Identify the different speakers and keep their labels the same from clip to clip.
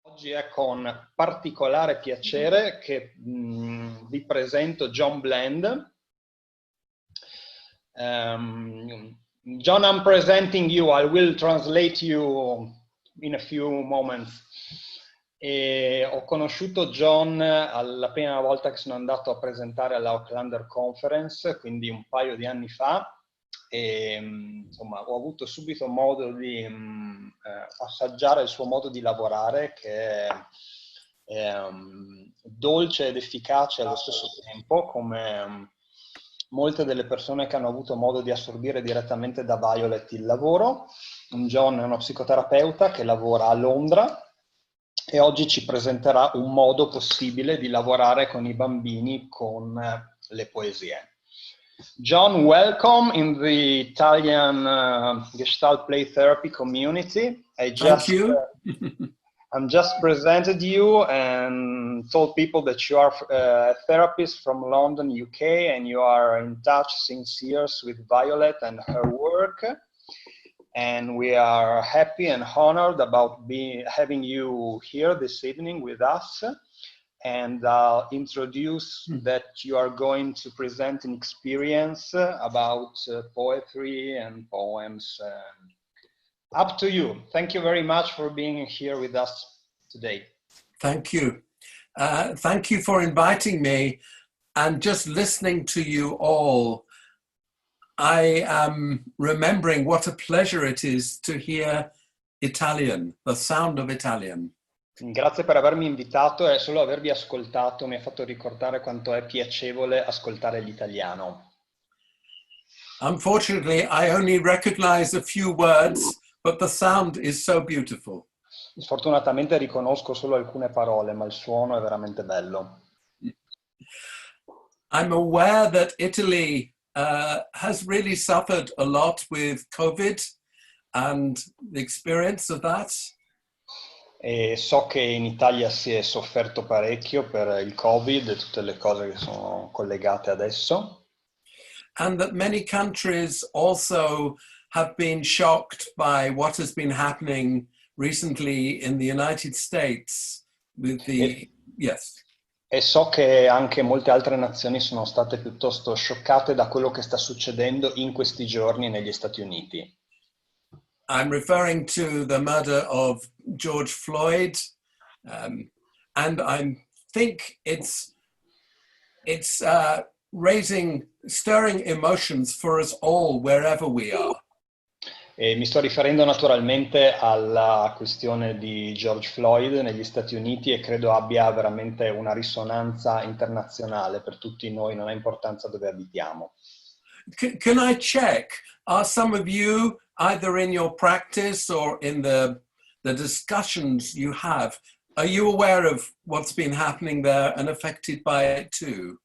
Speaker 1: Oggi è con particolare piacere che vi presento Jon Blend. John, I'm presenting you. I will translate you in a few moments. E ho conosciuto John la prima volta che sono andato a presentare all'Aucklander Conference, quindi un paio di anni fa, e insomma ho avuto subito modo di assaggiare il suo modo di lavorare, che è dolce ed efficace allo stesso tempo, come molte delle persone che hanno avuto modo di assorbire direttamente da Violet il lavoro. John è uno psicoterapeuta che lavora a Londra e oggi ci presenterà un modo possibile di lavorare con i bambini con le poesie. John, welcome in the Italian Gestalt play therapy community.
Speaker 2: Thank you.
Speaker 1: I'm just presented you and told people that you are a therapist from London, UK, and you are in touch since years with Violet and her work. And we are happy and honored about having you here this evening with us. And I'll introduce that you are going to present an experience about poetry and poems. Up to you. Thank you very much for being here with us today.
Speaker 2: Thank you. Thank you for inviting me. And just listening to you all, I am remembering what a pleasure it is to hear Italian, the sound of Italian.
Speaker 1: Grazie per avermi invitato, e solo avervi ascoltato mi ha fatto ricordare quanto è piacevole ascoltare l'italiano.
Speaker 2: Unfortunately, I only recognize a few words, but the sound is so beautiful.
Speaker 1: Sfortunatamente riconosco solo alcune parole, ma il suono è veramente bello.
Speaker 2: I'm aware that Italy has really suffered a lot with COVID and the experience of that.
Speaker 1: E so che in Italia si è sofferto parecchio per il Covid e tutte le cose che sono collegate adesso.
Speaker 2: And that many countries also have been shocked by what has been happening recently in the United States with the, yes.
Speaker 1: E so che anche molte altre nazioni sono state piuttosto scioccate da quello che sta succedendo in questi giorni negli Stati Uniti.
Speaker 2: I'm referring to the murder of George Floyd, and I think it's stirring emotions for us all wherever we are.
Speaker 1: E mi sto riferendo naturalmente alla questione di George Floyd negli Stati Uniti, e credo abbia veramente una risonanza internazionale per tutti noi, non ha importanza dove abitiamo.
Speaker 2: Can I check, are some of you, either in your practice or in the discussions you have, are you aware of what's been happening there and affected by it too?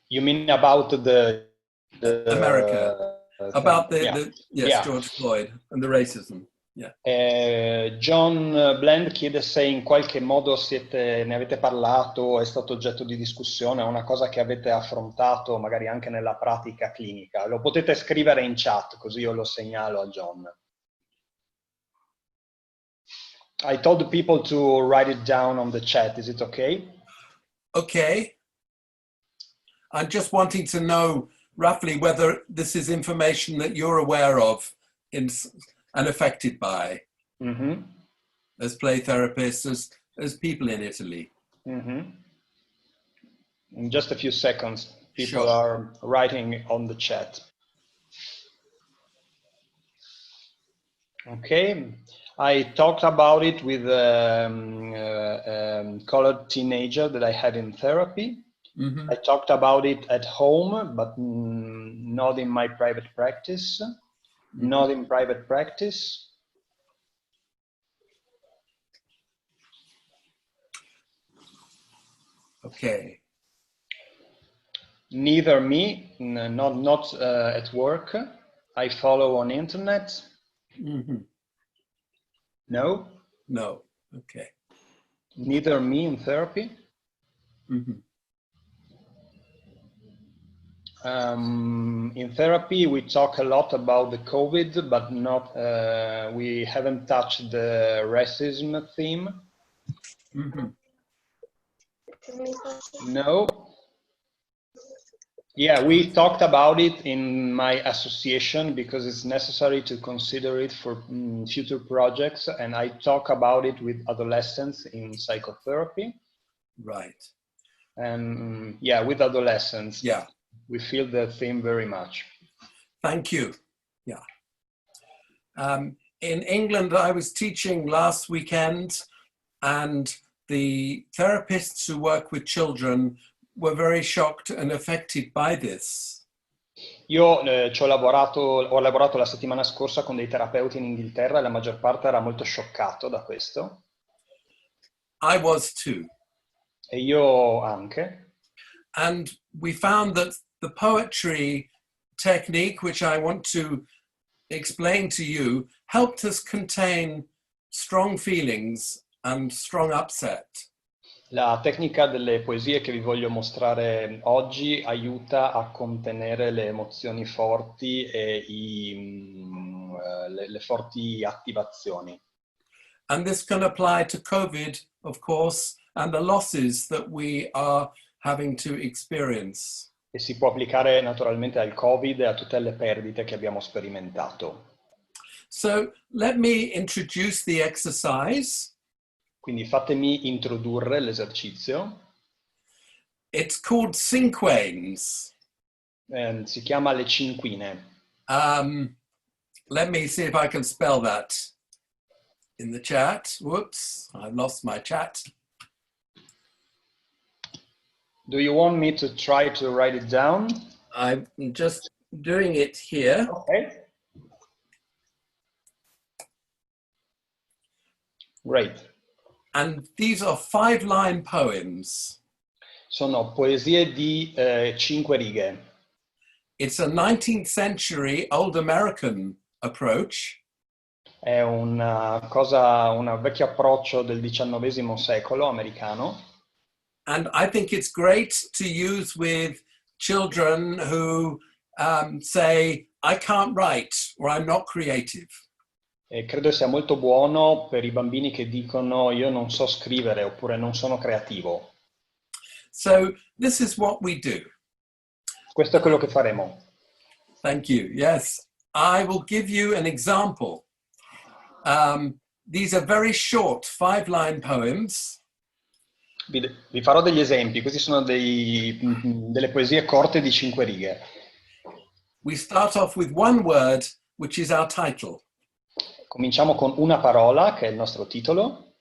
Speaker 1: You mean about the
Speaker 2: America? About
Speaker 1: yeah.
Speaker 2: George Floyd and the racism. Yeah.
Speaker 1: Jon Blend chiede se in qualche modo ne avete parlato, è stato oggetto di discussione, è una cosa che avete affrontato magari anche nella pratica clinica. Lo potete scrivere in chat, così io lo segnalo a Jon. I told people to write it down on the chat. Is it okay?
Speaker 2: Okay. I'm just wanting to know roughly whether this is information that you're aware of and affected by as play therapists, as people in Italy.
Speaker 1: In just a few seconds, people are writing on the chat. Okay, I talked about it with a colored teenager that I had in therapy. I talked about it at home, but not in my private practice. Not in private practice.
Speaker 2: Okay.
Speaker 1: Neither me, not at work. I follow on internet. No?
Speaker 2: No. Okay.
Speaker 1: Neither me in therapy. In therapy, we talk a lot about the COVID, but not. We haven't touched the racism theme.
Speaker 2: Mm-hmm.
Speaker 1: No. Yeah, we talked about it in my association because it's necessary to consider it for future projects, and I talk about it with adolescents in psychotherapy.
Speaker 2: Right.
Speaker 1: And yeah, with adolescents.
Speaker 2: Yeah.
Speaker 1: We feel the theme very much.
Speaker 2: Thank you. Yeah. In England, I was teaching last weekend, and the therapists who work with children were very shocked and affected by this.
Speaker 1: Io ho lavorato la settimana scorsa con dei terapeuti in Inghilterra e la maggior parte era molto scioccato da questo.
Speaker 2: I was too.
Speaker 1: E io anche.
Speaker 2: And we found that the poetry technique, which I want to explain to you, helped us contain strong feelings and strong upset.
Speaker 1: La tecnica delle poesie che vi voglio mostrare oggi aiuta a contenere le emozioni forti e le forti attivazioni.
Speaker 2: And this can apply to COVID, of course, and the losses that we are having to experience.
Speaker 1: E si può applicare naturalmente al Covid e a tutte le perdite che abbiamo sperimentato.
Speaker 2: So let me introduce the exercise.
Speaker 1: Quindi fatemi introdurre l'esercizio.
Speaker 2: It's called cinquains.
Speaker 1: Si chiama le cinquine.
Speaker 2: Let me see if I can spell that in the chat. Whoops, I lost my chat.
Speaker 1: Do you want me to try to write it down?
Speaker 2: I'm just doing it here.
Speaker 1: Okay. Great.
Speaker 2: And these are 5-line poems.
Speaker 1: Sono poesie di 5 righe.
Speaker 2: It's a 19th century old American approach.
Speaker 1: È un vecchio approccio del XIX secolo americano.
Speaker 2: And I think it's great to use with children who say, I can't write, or I'm not creative.
Speaker 1: E credo sia molto buono per i bambini che dicono io non so scrivere oppure non sono creativo.
Speaker 2: So this is what we do.
Speaker 1: Questo è quello che faremo.
Speaker 2: Thank you. Yes, I will give you an example. These are very short 5-line poems.
Speaker 1: Vi farò degli esempi, questi sono delle poesie corte di 5 righe.
Speaker 2: We start off with one word, which is our title.
Speaker 1: Cominciamo con una parola, che è il nostro titolo.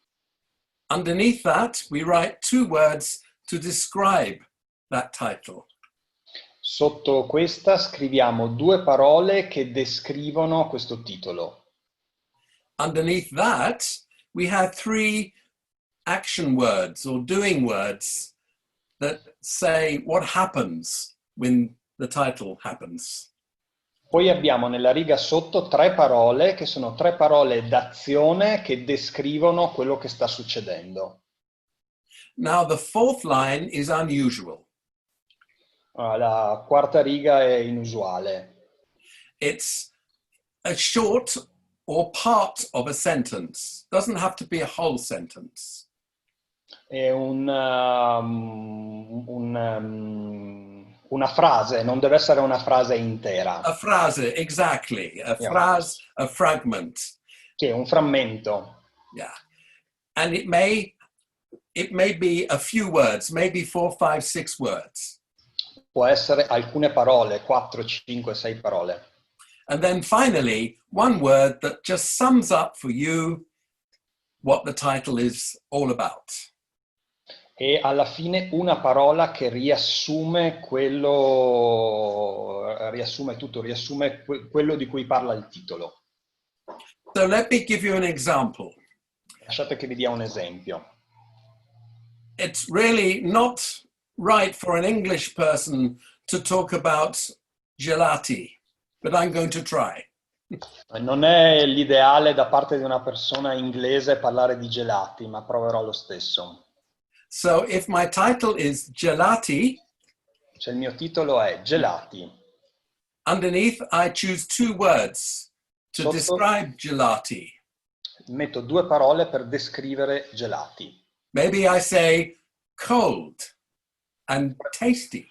Speaker 2: Underneath that, we write 2 words to describe that title.
Speaker 1: Sotto questa scriviamo 2 parole che descrivono questo titolo.
Speaker 2: Underneath that, we have 3 action words or doing words that say what happens when the title happens.
Speaker 1: Poi abbiamo nella riga sotto 3 parole che sono 3 parole d'azione che descrivono quello che sta succedendo.
Speaker 2: Now the 4th line is unusual.
Speaker 1: La quarta riga è inusuale.
Speaker 2: It's a short or part of a sentence. Doesn't have to be a whole sentence.
Speaker 1: È una frase, non deve essere una frase intera.
Speaker 2: A frase, exactly. A phrase, a fragment.
Speaker 1: Che è un frammento.
Speaker 2: Yeah. And it may be a few words, maybe 4, 5, 6 words.
Speaker 1: Può essere alcune parole, 4, 5, 6 parole.
Speaker 2: And then finally, one word that just sums up for you what the title is all about.
Speaker 1: E alla fine una parola che riassume quello di cui parla il titolo.
Speaker 2: So let me give you an example.
Speaker 1: Lasciate che vi dia un esempio.
Speaker 2: It's really not right for an English person to talk about gelati, but I'm going to try.
Speaker 1: Non è l'ideale da parte di una persona inglese parlare di gelati, ma proverò lo stesso.
Speaker 2: So if my title is gelati,
Speaker 1: Cioè il mio titolo è Gelati.
Speaker 2: Underneath, I choose 2 words to
Speaker 1: Sotto
Speaker 2: describe gelati.
Speaker 1: metto 2 parole per descrivere gelati.
Speaker 2: Maybe I say cold and tasty.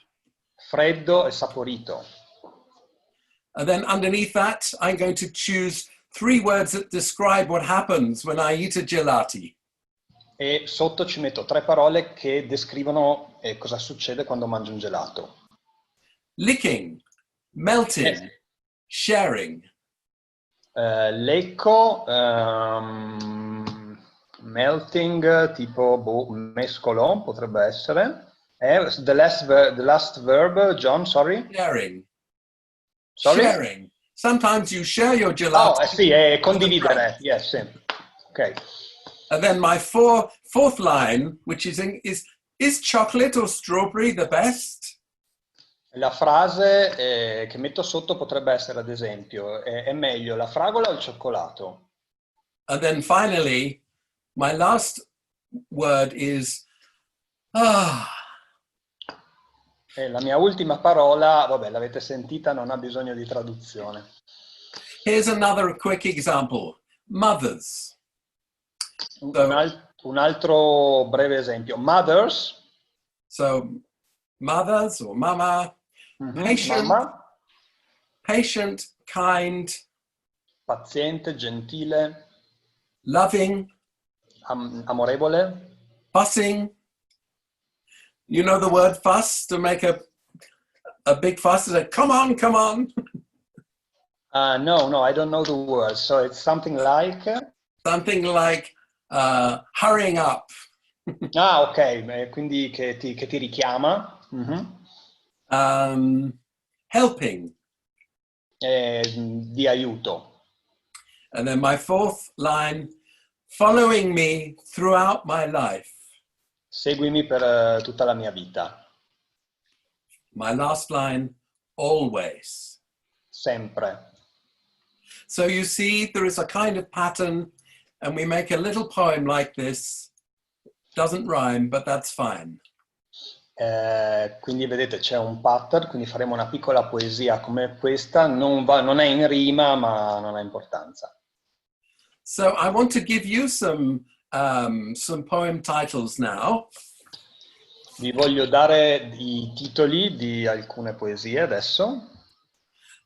Speaker 1: Freddo e saporito.
Speaker 2: And then underneath that, I'm going to choose 3 words that describe what happens when I eat a gelati.
Speaker 1: E sotto ci metto 3 parole che descrivono cosa succede quando mangio un gelato.
Speaker 2: Licking, melting, sharing.
Speaker 1: Lecco, melting, tipo mescolo, potrebbe essere. The last verb, John, sorry?
Speaker 2: Sharing.
Speaker 1: Sorry?
Speaker 2: Sharing. Sometimes you share your gelato.
Speaker 1: Oh, sì, è condividere. Yes, sì. Ok.
Speaker 2: And then my fourth line, which is chocolate or strawberry the best?
Speaker 1: La frase che metto sotto potrebbe essere, ad esempio, è meglio la fragola o il cioccolato?
Speaker 2: And then finally, my last word is ah.
Speaker 1: E la mia ultima parola, vabbè, l'avete sentita, non ha bisogno di traduzione.
Speaker 2: Here's another quick example. Mothers.
Speaker 1: Un altro breve esempio. Mothers.
Speaker 2: So mothers or mama.
Speaker 1: Mamma.
Speaker 2: Patient, kind.
Speaker 1: Paziente, gentile.
Speaker 2: Loving.
Speaker 1: Amorevole.
Speaker 2: Fussing. You know the word fuss, to make a big fuss? Is like, come on, come on.
Speaker 1: No, I don't know the word. So it's something like?
Speaker 2: Something like hurrying up.
Speaker 1: Ah, ok, quindi che ti richiama.
Speaker 2: Helping.
Speaker 1: Di aiuto.
Speaker 2: And then my fourth line, following me throughout my life.
Speaker 1: Seguimi per tutta la mia vita.
Speaker 2: My last line, always.
Speaker 1: Sempre.
Speaker 2: So you see, there is a kind of pattern, and we make a little poem like this. Doesn't rhyme, but that's fine.
Speaker 1: Quindi vedete c'è un pattern, quindi faremo una piccola poesia come questa, non è in rima ma non ha importanza.
Speaker 2: So I want to give you some poem titles now.
Speaker 1: Vi voglio dare i titoli di alcune poesie adesso.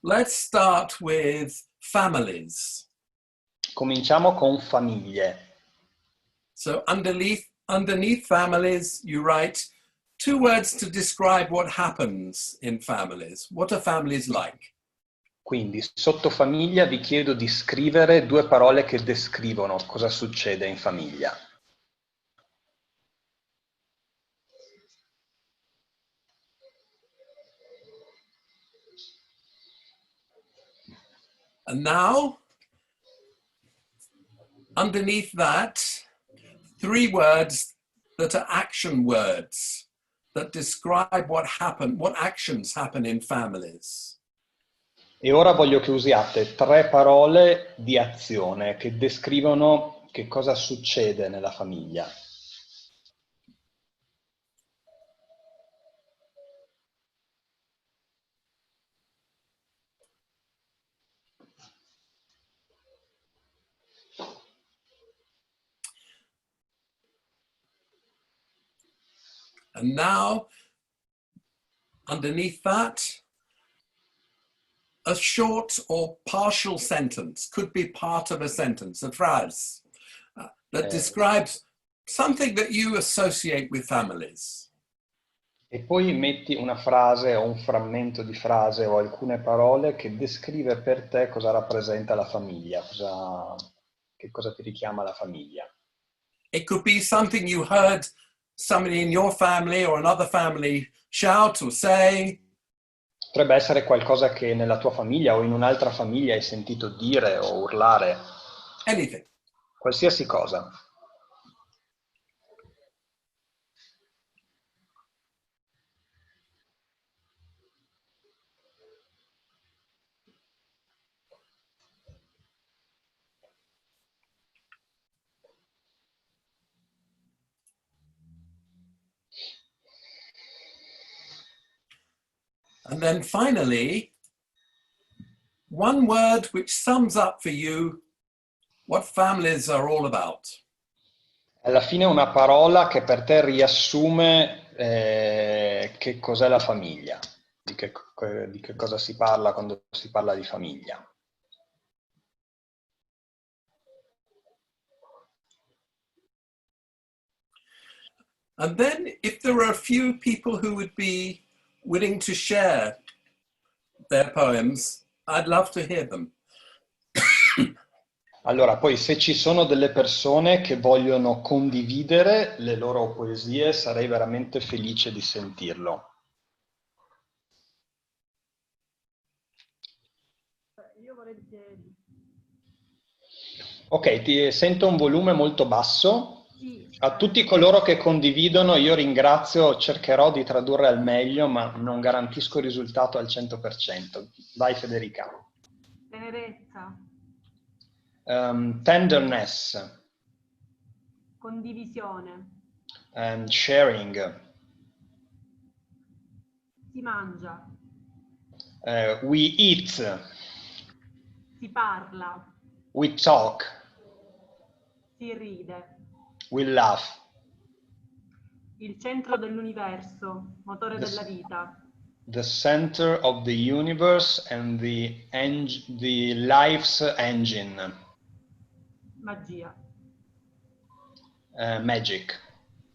Speaker 2: Let's start with families.
Speaker 1: Cominciamo con famiglie.
Speaker 2: So underneath families, you write 2 words to describe what happens in families. What are families like?
Speaker 1: Quindi sotto famiglia vi chiedo di scrivere 2 parole che descrivono cosa succede in famiglia.
Speaker 2: And now, underneath that, 3 words that are action words that describe what actions happen in families.
Speaker 1: E ora voglio che usiate 3 parole di azione che descrivono che cosa succede nella famiglia.
Speaker 2: And now, underneath that, a short or partial sentence, could be part of a sentence, a phrase, that describes something that you associate with families.
Speaker 1: E poi metti una frase o un frammento di frase o alcune parole che descrive per te cosa rappresenta la famiglia, che cosa ti richiama la famiglia.
Speaker 2: It could be something you heard somebody in your family or another family shout or say.
Speaker 1: Potrebbe essere qualcosa che nella tua famiglia o in un'altra famiglia hai sentito dire o urlare.
Speaker 2: Anything.
Speaker 1: Qualsiasi cosa.
Speaker 2: And then finally, one word which sums up for you what families are all about.
Speaker 1: Alla fine una parola che per te riassume che cos'è la famiglia, di che cosa si parla quando si parla di famiglia.
Speaker 2: And then if there are a few people who would be willing to share their poems, I'd love to hear them.
Speaker 1: Allora, poi se ci sono delle persone che vogliono condividere le loro poesie, sarei veramente felice di sentirlo.
Speaker 3: Io vorrei dire...
Speaker 1: Ok, ti sento un volume molto basso.
Speaker 3: Sì,
Speaker 1: A tutti coloro che condividono io ringrazio, cercherò di tradurre al meglio, ma non garantisco il risultato al 100%. Vai Federica.
Speaker 3: tenerezza,
Speaker 1: Tenderness,
Speaker 3: condivisione,
Speaker 1: and sharing,
Speaker 3: si mangia,
Speaker 1: we eat,
Speaker 3: si parla,
Speaker 1: we talk,
Speaker 3: si ride.
Speaker 1: we laugh.
Speaker 3: Il centro dell'universo, motore della vita.
Speaker 1: The center of the universe and the life's engine.
Speaker 3: Magia.
Speaker 1: Magic.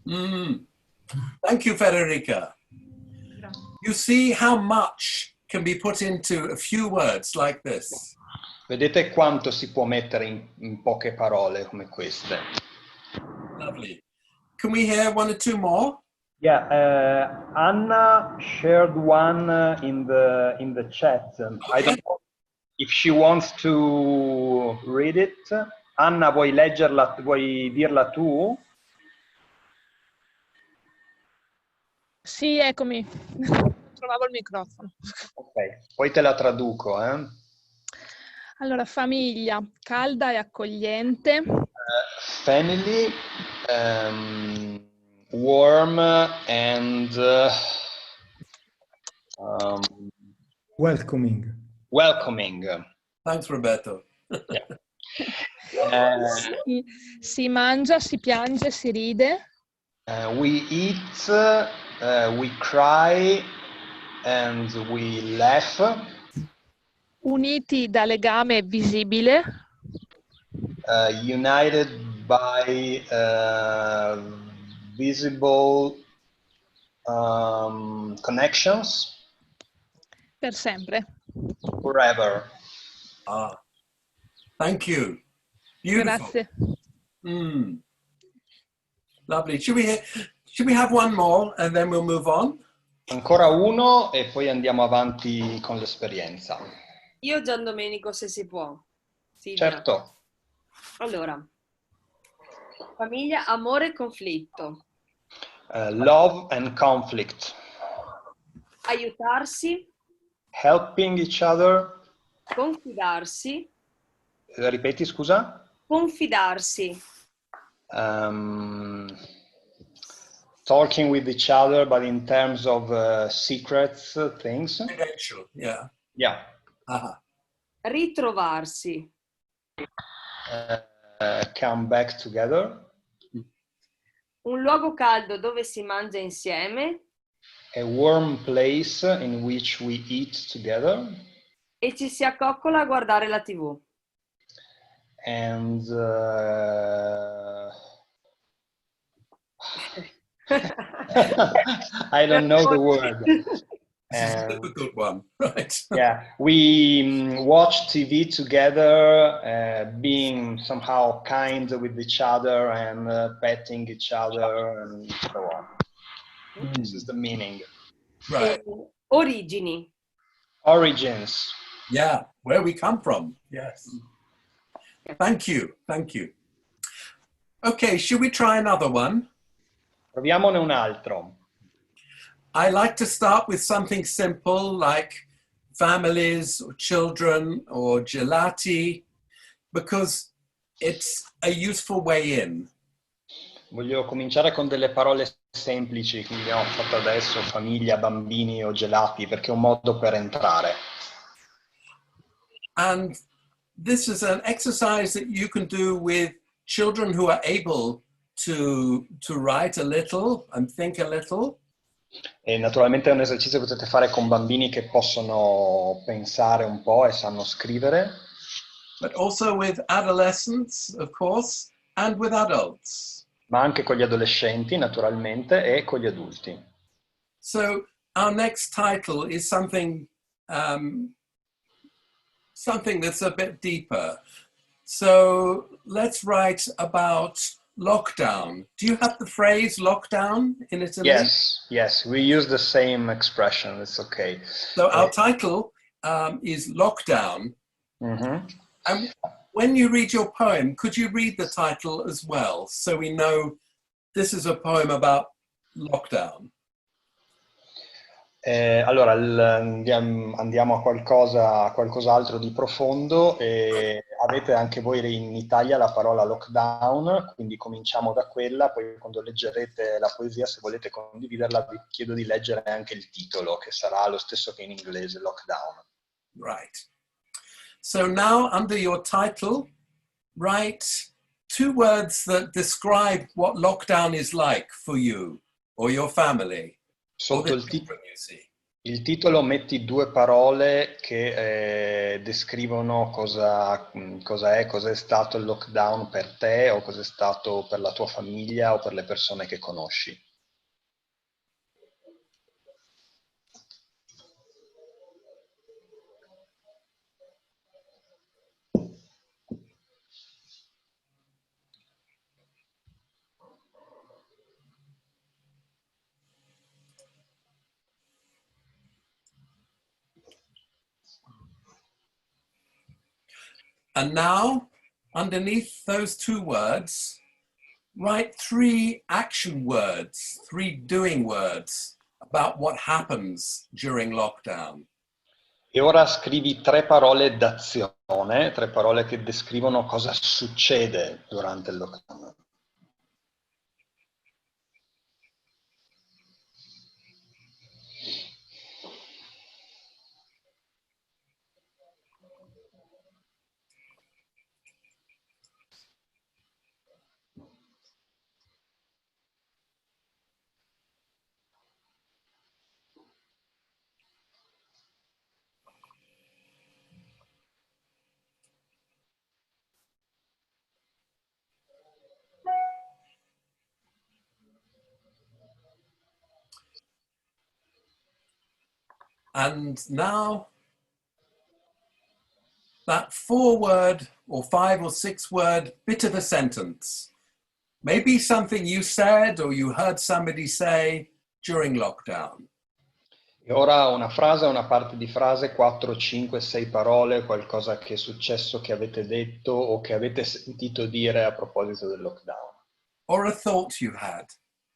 Speaker 2: Thank you, Federica.
Speaker 3: Grazie.
Speaker 2: You see how much can be put into a few words like this.
Speaker 1: Vedete quanto si può mettere in poche parole come queste.
Speaker 2: Lovely. Can we hear one or two more?
Speaker 1: Yeah, Anna shared one in the chat. I don't know if she wants to read it. Anna, vuoi leggerla, vuoi dirla tu?
Speaker 4: Sì, eccomi. Trovavo il microfono.
Speaker 1: Ok, poi te la traduco.
Speaker 4: Allora, famiglia, calda e accogliente.
Speaker 1: Family, warm and
Speaker 5: welcoming.
Speaker 1: Welcoming.
Speaker 2: Thanks, Roberto.
Speaker 4: Si mangia, si piange, si ride.
Speaker 1: We eat, we cry, and we laugh.
Speaker 4: Uniti da legame visibile.
Speaker 1: United by visible connections.
Speaker 4: Per sempre.
Speaker 1: Forever.
Speaker 2: Thank you. Beautiful.
Speaker 4: Grazie.
Speaker 2: Lovely. Should we have one more and then we'll move on?
Speaker 1: Ancora uno e poi andiamo avanti con l'esperienza.
Speaker 6: Io Giandomenico, se si può. Silvia.
Speaker 1: Certo.
Speaker 6: Allora, famiglia, amore e conflitto.
Speaker 1: Love and conflict.
Speaker 6: Aiutarsi.
Speaker 1: Helping each other.
Speaker 6: Confidarsi.
Speaker 1: Ripeti, scusa?
Speaker 6: Confidarsi.
Speaker 1: Talking with each other, but in terms of secrets, things.
Speaker 2: Confidential, yeah.
Speaker 1: Yeah.
Speaker 6: Ritrovarsi.
Speaker 1: Come back together.
Speaker 6: Un luogo caldo dove si mangia insieme.
Speaker 1: A warm place in which we eat together.
Speaker 6: E ci si accoccola a guardare la TV.
Speaker 1: And I don't know the word.
Speaker 2: This is a difficult one, right?
Speaker 1: Yeah, we watch TV together, being somehow kind with each other and petting each other and so on. This is the meaning.
Speaker 2: Right.
Speaker 6: Origini.
Speaker 1: Origins.
Speaker 2: Yeah, where we come from. Yes. Thank you. Thank you. Okay, should we try another one?
Speaker 1: Proviamone un altro.
Speaker 2: I like to start with something simple like families or children or gelati, because it's a useful way in.
Speaker 1: Voglio cominciare con delle parole semplici, come abbiamo fatto adesso, famiglia, bambini o gelati, perché è un modo per entrare.
Speaker 2: And this is an exercise that you can do with children who are able to write a little and think a little.
Speaker 1: E naturalmente è un esercizio che potete fare con bambini che possono pensare un po' e sanno scrivere.
Speaker 2: But also with adolescents, of course, and with adults.
Speaker 1: Ma anche con gli adolescenti, naturalmente, e con gli adulti.
Speaker 2: So our next title is something that's a bit deeper. So let's write about lockdown. Do you have the phrase lockdown in Italy?
Speaker 1: Yes, we use the same expression, it's okay.
Speaker 2: So our title is Lockdown.
Speaker 1: Mm-hmm.
Speaker 2: And when you read your poem, could you read the title as well, so we know this is a poem about lockdown?
Speaker 1: Allora, andiamo a qualcos'altro di profondo. Avete anche voi in Italia la parola lockdown, quindi cominciamo da quella, poi quando leggerete la poesia, se volete condividerla, vi chiedo di leggere anche il titolo, che sarà lo stesso che in inglese, lockdown.
Speaker 2: Right. So now, under your title, write 2 words that describe what lockdown is like for you or your family.
Speaker 1: Sotto il titolo metti 2 parole che descrivono cosa è stato il lockdown per te, o cosa è stato per la tua famiglia o per le persone che conosci.
Speaker 2: And now, underneath those 2 words, write 3 action words, 3 doing words about what happens during lockdown.
Speaker 1: E ora scrivi 3 parole d'azione, 3 parole che descrivono cosa succede durante il lockdown.
Speaker 2: And now, that 4-word or 5 or 6-word bit of a sentence. Maybe something you said or you heard somebody say during lockdown.
Speaker 1: E ora una frase, una parte di frase, 4, 5, 6 parole, qualcosa che è successo, che avete detto o che avete sentito dire a proposito del lockdown.
Speaker 2: Or a thought you had.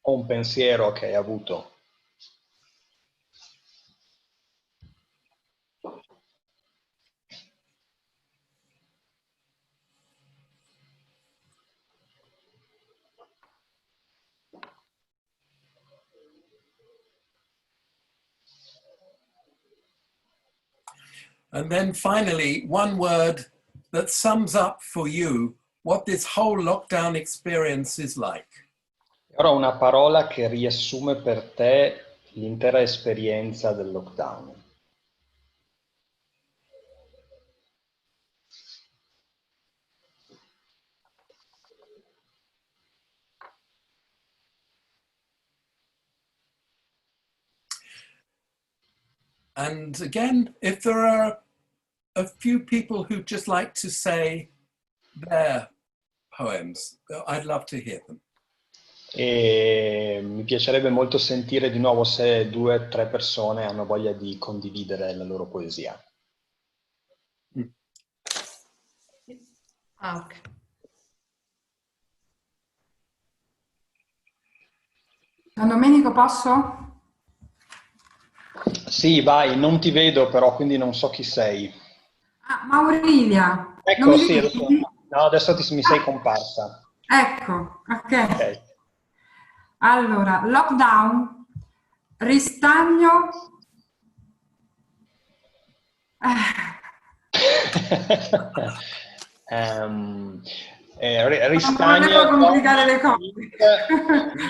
Speaker 1: O un pensiero che hai avuto.
Speaker 2: And then finally, 1 word that sums up for you what this whole lockdown experience is like.
Speaker 1: Ora una parola che riassume per te l'intera esperienza del lockdown.
Speaker 2: And again, if there are a few people who'd just like to say their poems, I'd love to hear them.
Speaker 1: E mi piacerebbe molto sentire di nuovo se 2 o 3 persone hanno voglia di condividere la loro poesia.
Speaker 3: Ah, ok.
Speaker 5: Giandomenico, posso?
Speaker 1: Sì, vai, non ti vedo però, quindi non so chi sei.
Speaker 5: Ah, Maurilia.
Speaker 1: Ecco,
Speaker 5: Non mi
Speaker 1: sì,
Speaker 5: vedi?
Speaker 1: no, adesso mi sei comparsa.
Speaker 5: Ecco, ok.
Speaker 1: Ok.
Speaker 5: Allora, lockdown, ristagno, non volevo
Speaker 1: Ristagno
Speaker 5: complicare le cose.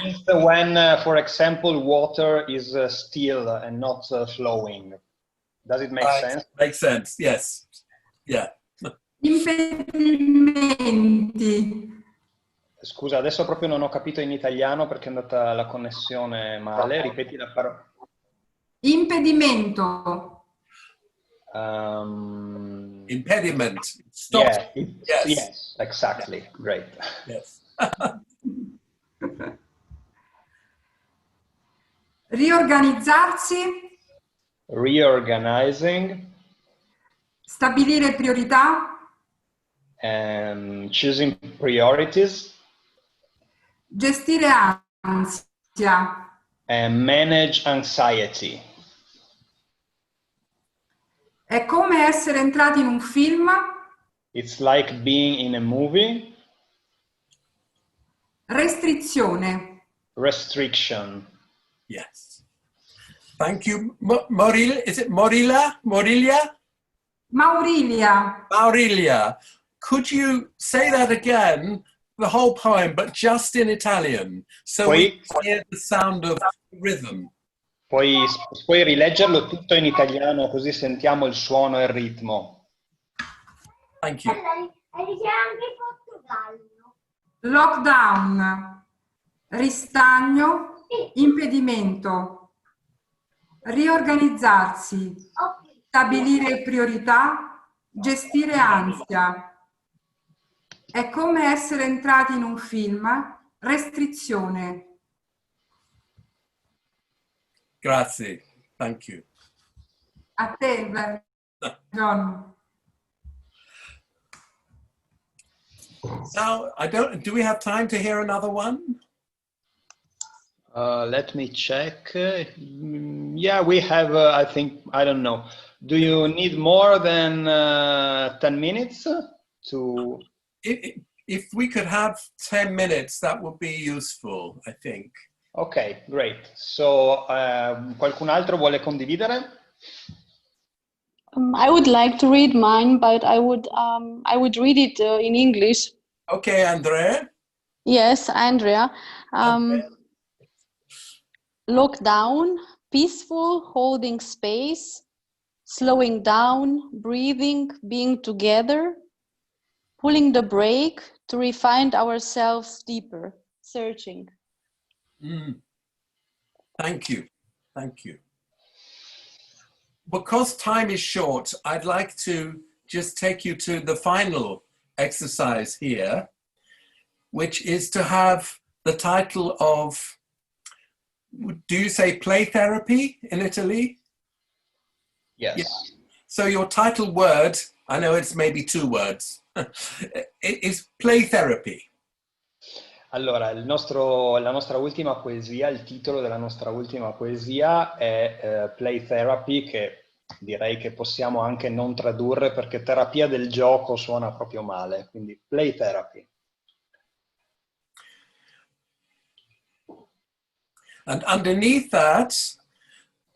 Speaker 1: means when, for example, water is still and not flowing. Does it make sense?
Speaker 2: Makes sense, yes. Yeah.
Speaker 5: Impedimenti,
Speaker 1: Scusa, adesso proprio non ho capito in italiano perché è andata la connessione male. Ripeti la parola.
Speaker 5: impedimento,
Speaker 2: Impediment. Stop.
Speaker 1: Yeah,
Speaker 2: Yes.
Speaker 1: yes, exactly. Great.
Speaker 2: Yes.
Speaker 5: riorganizzarsi,
Speaker 1: Reorganizing,
Speaker 5: stabilire priorità,
Speaker 1: choosing priorities,
Speaker 5: gestire ansia,
Speaker 1: and manage anxiety.
Speaker 5: è come essere entrati in un film,
Speaker 1: It's like being in a movie.
Speaker 5: restrizione,
Speaker 1: Restriction.
Speaker 2: Yes. Thank you. Moril, is it Morilla? Morilia?
Speaker 5: Maurilia,
Speaker 2: Maurilia. Could you say that again, the whole poem, but just in Italian, so we hear the sound of rhythm?
Speaker 1: Puoi rileggerlo tutto in italiano così sentiamo il suono e il ritmo.
Speaker 2: Thank you.
Speaker 5: lockdown, ristagno, impedimento, riorganizzarsi, stabilire priorità, gestire ansia. È come essere entrati in un film, restrizione.
Speaker 2: Grazie. Thank you.
Speaker 5: A te, John.
Speaker 2: Now, do we have time to hear another one?
Speaker 1: Let me check. Yeah, we have, I think, I don't know. Do you need more than 10 minutes to...
Speaker 2: If we could have 10 minutes, that would be useful, I think.
Speaker 1: Ok, great. So, qualcun altro vuole condividere?
Speaker 7: I would like to read mine, but I would read it in English.
Speaker 2: Okay, Andrea.
Speaker 7: Yes, Andrea. Lockdown, peaceful, holding space, slowing down, breathing, being together, pulling the brake to refine ourselves deeper, searching.
Speaker 2: Thank you. Thank you. Because time is short, I'd like to just take you to the final exercise here, which is to have the title of, do you say play therapy in Italy?
Speaker 1: Yes.
Speaker 2: Yeah. So your title word, I know it's maybe 2 words, is play therapy.
Speaker 1: Allora, la nostra ultima poesia, il titolo della nostra ultima poesia è Play Therapy, che direi che possiamo anche non tradurre perché terapia del gioco suona proprio male, quindi Play Therapy.
Speaker 2: And underneath that,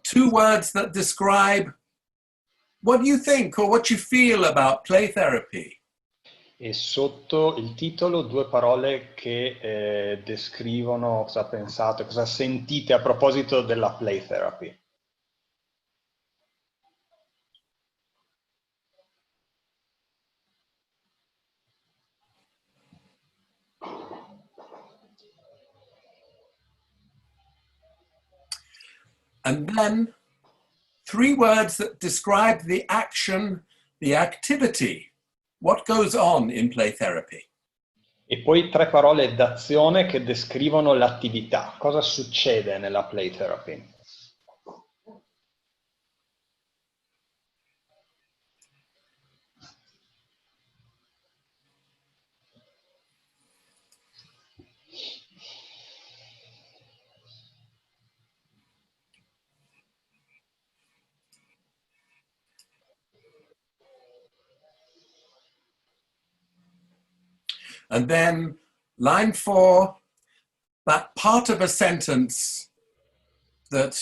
Speaker 2: 2 words that describe what you think or what you feel about play therapy.
Speaker 1: E sotto il titolo 2 parole che descrivono cosa pensate, cosa sentite a proposito della play therapy.
Speaker 2: And then 3 words that describe the action, the activity. What goes on in play therapy?
Speaker 1: E poi 3 parole d'azione che descrivono l'attività. Cosa succede nella play therapy?
Speaker 2: And then line 4, that part of a sentence that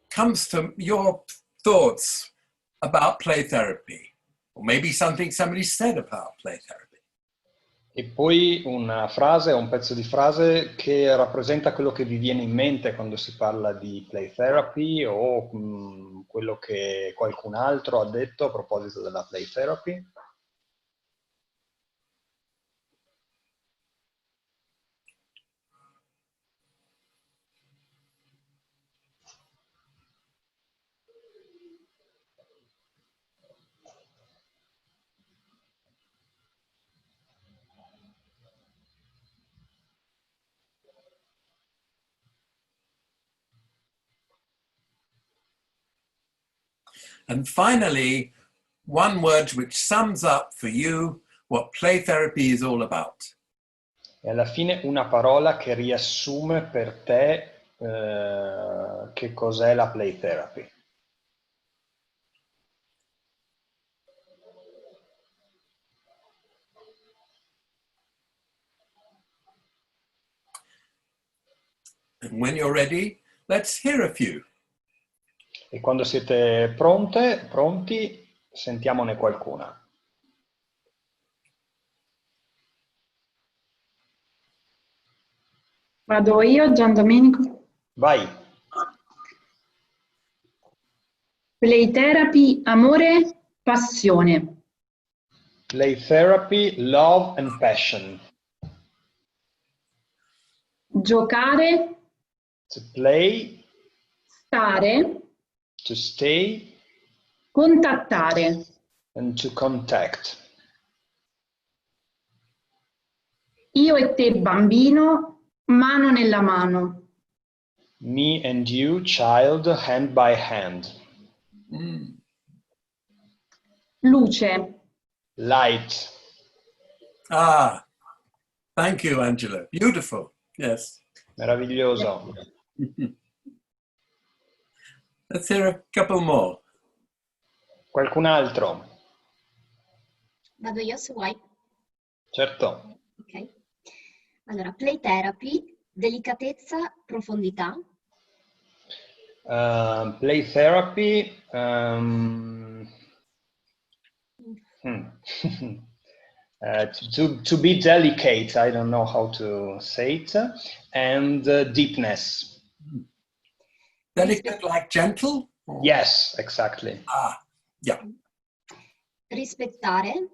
Speaker 2: comes to your thoughts about play therapy, or maybe something somebody said about play therapy.
Speaker 1: E poi una frase o un pezzo di frase che rappresenta quello che vi viene in mente quando si parla di play therapy o quello che qualcun altro ha detto a proposito della play therapy.
Speaker 2: And finally, one word which sums up for you what play therapy is all about.
Speaker 1: E alla fine una parola che riassume per te che cos'è la play therapy.
Speaker 2: And when you're ready, let's hear a few.
Speaker 1: E quando siete pronti, sentiamone qualcuna.
Speaker 7: Vado io, Giandomenico.
Speaker 1: Vai.
Speaker 7: Play therapy, amore, passione.
Speaker 1: Play therapy, love and passion.
Speaker 7: Giocare,
Speaker 1: To play,
Speaker 7: stare,
Speaker 1: to stay,
Speaker 7: contattare.
Speaker 1: and to contact.
Speaker 7: Io e te, bambino, mano nella mano.
Speaker 1: Me and you, child, hand by hand.
Speaker 7: Luce,
Speaker 1: Light.
Speaker 2: Ah, thank you, Angela. Beautiful. Yes.
Speaker 1: Meraviglioso.
Speaker 2: Let's hear a couple more.
Speaker 1: Qualcun altro?
Speaker 8: Vado io se vuoi.
Speaker 1: Certo.
Speaker 8: Ok. Allora, play therapy, delicatezza, profondità.
Speaker 1: Play therapy. To be delicate, I don't know how to say it, and deepness.
Speaker 2: Delicate like gentle?
Speaker 1: Yes, exactly.
Speaker 2: Ah, yeah.
Speaker 8: Rispettare,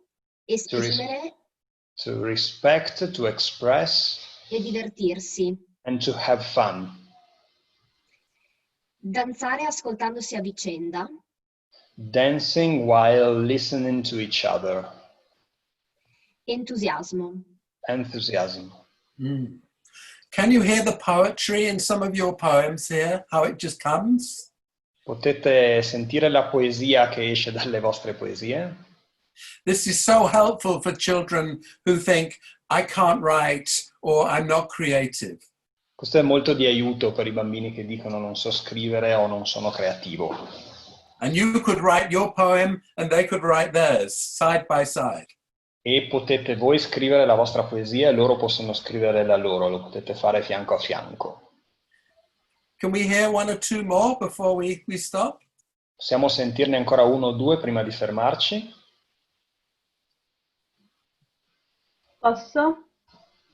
Speaker 8: esprimere
Speaker 1: To respect, to express,
Speaker 8: e divertirsi.
Speaker 1: and to have fun.
Speaker 8: Danzare ascoltandosi a vicenda.
Speaker 1: Dancing while listening to each other.
Speaker 8: Entusiasmo.
Speaker 1: Enthusiasm.
Speaker 2: Can you hear the poetry in some of your poems here? How it just comes?
Speaker 1: Potete sentire la poesia che esce dalle vostre poesie?
Speaker 2: This is so helpful for children who think, I can't write or I'm not creative.
Speaker 1: Questo è molto di aiuto per i bambini che dicono non so scrivere o non sono creativo.
Speaker 2: And you could write your poem and they could write theirs, side by side.
Speaker 1: E potete voi scrivere la vostra poesia e loro possono scrivere la loro, lo potete fare fianco a fianco.
Speaker 2: Can we hear one or two more before we stop?
Speaker 1: Possiamo sentirne ancora uno o due prima di fermarci?
Speaker 3: Posso?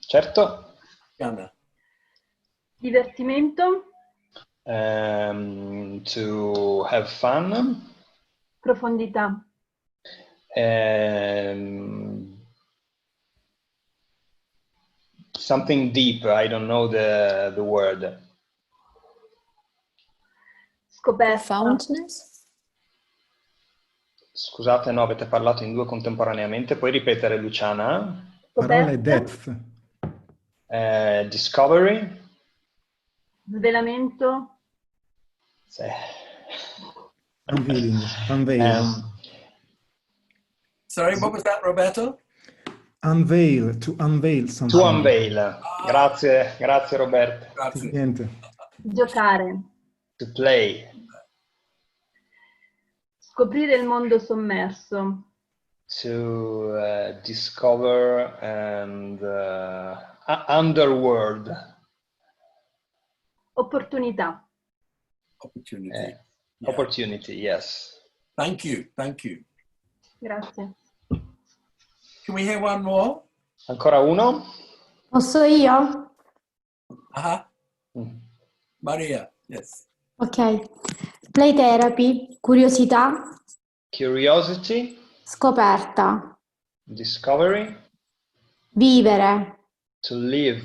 Speaker 1: Certo.
Speaker 2: Anna.
Speaker 3: Divertimento,
Speaker 1: To have fun.
Speaker 3: profondità.
Speaker 1: Something deep, I don't know the word.
Speaker 3: Scoperta.
Speaker 9: Profoundness?
Speaker 1: Scusate, no, avete parlato in due contemporaneamente. Puoi ripetere, Luciana?
Speaker 10: Parole depth.
Speaker 1: Discovery.
Speaker 3: Svelamento.
Speaker 1: Sì.
Speaker 10: Unveiling. Unveil.
Speaker 2: Sorry, what was that, Roberto?
Speaker 10: Unveil. To unveil something.
Speaker 1: To unveil. Grazie, grazie Roberto.
Speaker 2: Grazie.
Speaker 10: Niente.
Speaker 3: Giocare.
Speaker 1: To play.
Speaker 3: Scoprire il mondo sommerso.
Speaker 1: To discover and underworld.
Speaker 3: Opportunità.
Speaker 2: Opportunity. Yeah.
Speaker 1: Opportunity,
Speaker 2: Opportunity. Yeah.
Speaker 1: Opportunity, yes.
Speaker 2: Thank you. Thank you.
Speaker 3: Grazie.
Speaker 2: Can we hear one more?
Speaker 1: Ancora uno?
Speaker 9: Posso io?
Speaker 2: Uh-huh.
Speaker 1: Mm.
Speaker 2: Maria, yes.
Speaker 9: Ok. Play therapy, curiosità,
Speaker 1: Curiosity,
Speaker 9: scoperta,
Speaker 1: discovery,
Speaker 9: vivere,
Speaker 1: to live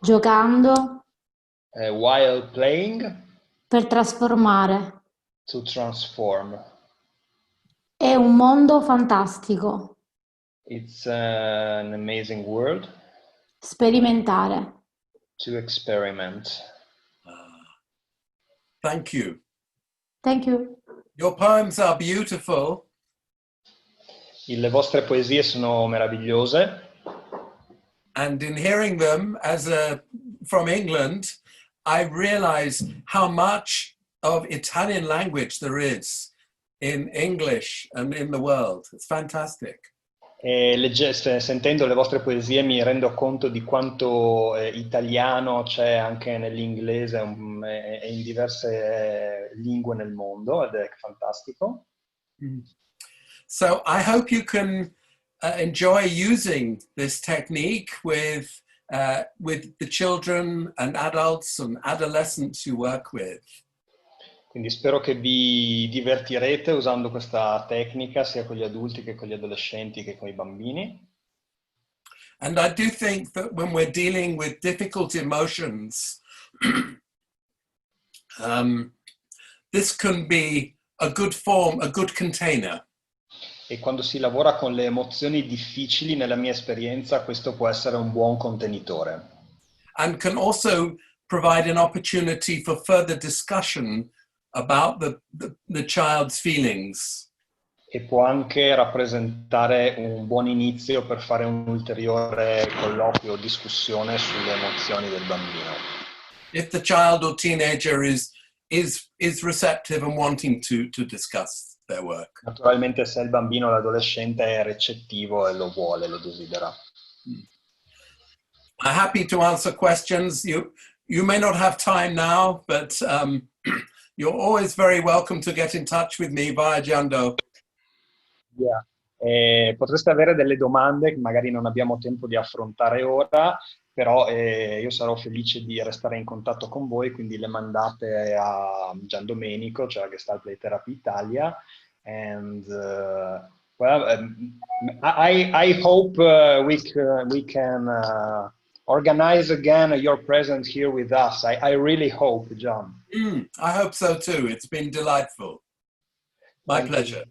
Speaker 9: giocando,
Speaker 1: while playing,
Speaker 9: per trasformare.
Speaker 1: to transform.
Speaker 9: È un mondo fantastico.
Speaker 1: It's an amazing world.
Speaker 9: Sperimentare.
Speaker 1: To experiment.
Speaker 2: Thank you.
Speaker 9: Thank you.
Speaker 2: Your poems are beautiful.
Speaker 1: Le vostre poesie sono meravigliose.
Speaker 2: And in hearing them from England, I realize how much of Italian language there is in English and in the world. It's fantastic.
Speaker 1: Sentendo le vostre poesie mi rendo conto di quanto italiano c'è anche nell'inglese e in diverse lingue nel mondo, ed è fantastico.
Speaker 2: So I hope you can enjoy using this technique with the children and adults and adolescents you work with.
Speaker 1: Quindi spero che vi divertirete usando questa tecnica sia con gli adulti che con gli adolescenti che con i bambini.
Speaker 2: And I do think that when we're dealing with difficult emotions, this can be a good form, a good container.
Speaker 1: E quando si lavora con le emozioni difficili, nella mia esperienza, questo può essere un buon contenitore.
Speaker 2: And can also provide an opportunity for further discussion about the child's feelings.
Speaker 1: E può anche rappresentare un buon inizio per fare un ulteriore colloquio o discussione sulle emozioni del bambino.
Speaker 2: If the child or teenager is receptive and wanting to discuss their work.
Speaker 1: Naturalmente se il bambino o l'adolescente è recettivo e lo vuole, lo desidera.
Speaker 2: I'm happy to answer questions. You may not have time now, but you're always very welcome to get in touch with me via Giando.
Speaker 1: Yeah. Potreste avere delle domande che magari non abbiamo tempo di affrontare ora, però io sarò felice di restare in contatto con voi, quindi le mandate a Giandomenico, cioè a Gestalt Therapy Italia, and I hope we can organize again your presence here with us. I really hope, John.
Speaker 2: I hope so too. It's been delightful. My pleasure.